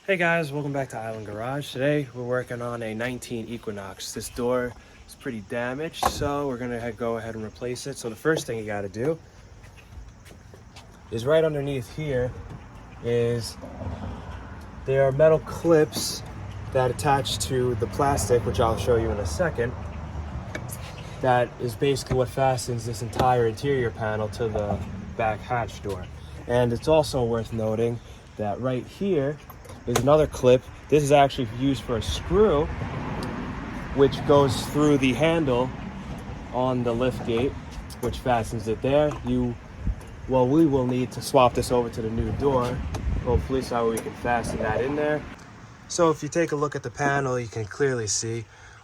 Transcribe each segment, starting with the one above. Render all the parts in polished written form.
Hey guys, welcome back to Island Garage. Today we're working on a 19 Equinox. This door is pretty damaged, so we're gonna go ahead and replace it. So the first thing you gotta do is right underneath here there are metal clips that attach to the plastic, which I'll show you in a second. That is basically what fastens this entire interior panel to the back hatch door. And it's also worth noting that right here is another clip. This is actually used for a screw, which goes through the handle on the lift gate, which fastens it there. We will need to swap this over to the new door, hopefully, so we can fasten that in there. So if you take a look at the panel, you can clearly see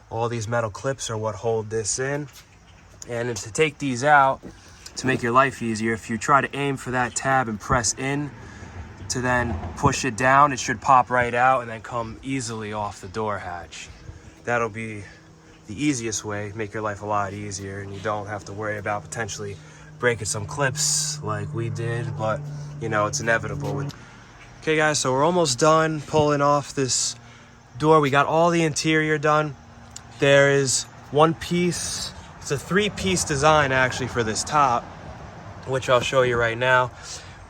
all these metal clips are what hold this in. And to take these out, to make your life easier, if you try to aim for that tab and press in to then push it down, it should pop right out and then come easily off the door hatch. That'll be the easiest way, make your life a lot easier, and you don't have to worry about potentially breaking some clips like we did, but you know, it's inevitable. Okay guys, so we're almost done pulling off this door. We got all the interior done. There is one piece, it's a 3-piece design actually for this top, which I'll show you right now.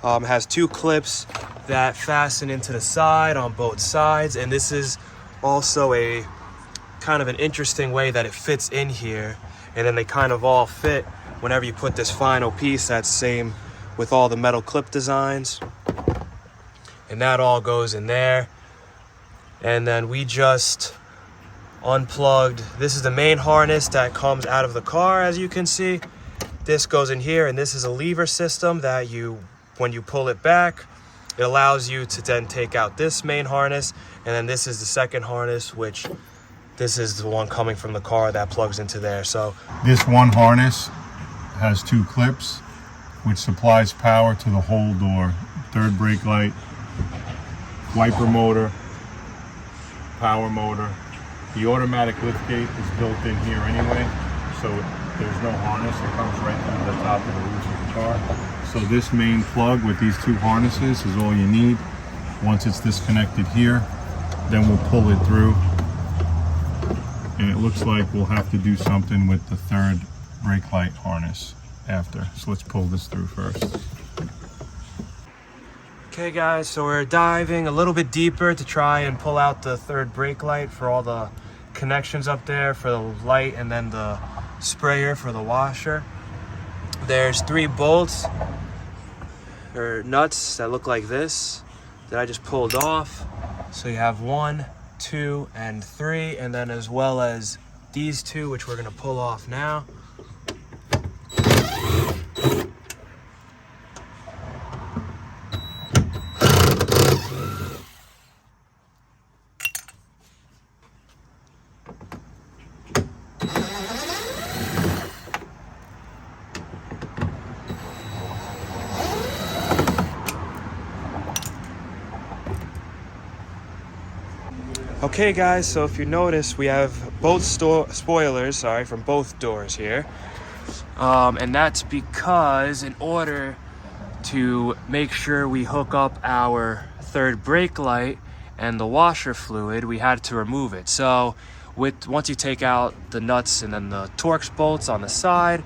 It has 2 clips that fasten into the side on both sides, and this is also a kind of an interesting way that it fits in here, and then they kind of all fit whenever you put this final piece. That's same with all the metal clip designs, and that all goes in there. And then we just unplugged, this is the main harness that comes out of the car, as you can see. This goes in here, and this is a lever system that when you pull it back, it allows you to then take out this main harness, and then this is the second harness, which this is the one coming from the car that plugs into there. So this one harness has 2 clips, which supplies power to the whole door. Third brake light, wiper motor, power motor. The automatic lift gate is built in here anyway, so there's no harness. It comes right through the top of the roof of the car. So this main plug with these 2 harnesses is all you need. Once it's disconnected here, then we'll pull it through. And it looks like we'll have to do something with the third brake light harness after. So let's pull this through first. okay guys, so we're diving a little bit deeper to try and pull out the third brake light for all the connections up there for the light, and then the sprayer for the washer. There's 3 bolts or nuts that look like this that I just pulled off. So you have 1, 2, and 3, and then as well as these 2, which we're gonna pull off now. Okay guys, so if you notice, we have both spoilers, from both doors here. And that's because in order to make sure we hook up our third brake light and the washer fluid, we had to remove it. So once you take out the nuts and then the Torx bolts on the side,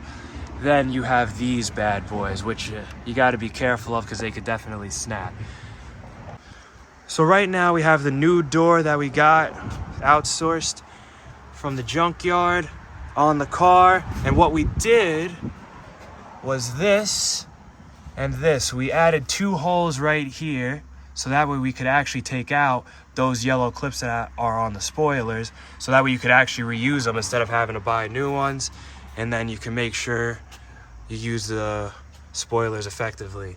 then you have these bad boys, which you got to be careful of because they could definitely snap. So right now we have the new door that we got outsourced from the junkyard on the car. And what we did was this and this. We added 2 holes right here, so that way we could actually take out those yellow clips that are on the spoilers. So that way you could actually reuse them instead of having to buy new ones. And then you can make sure you use the spoilers effectively.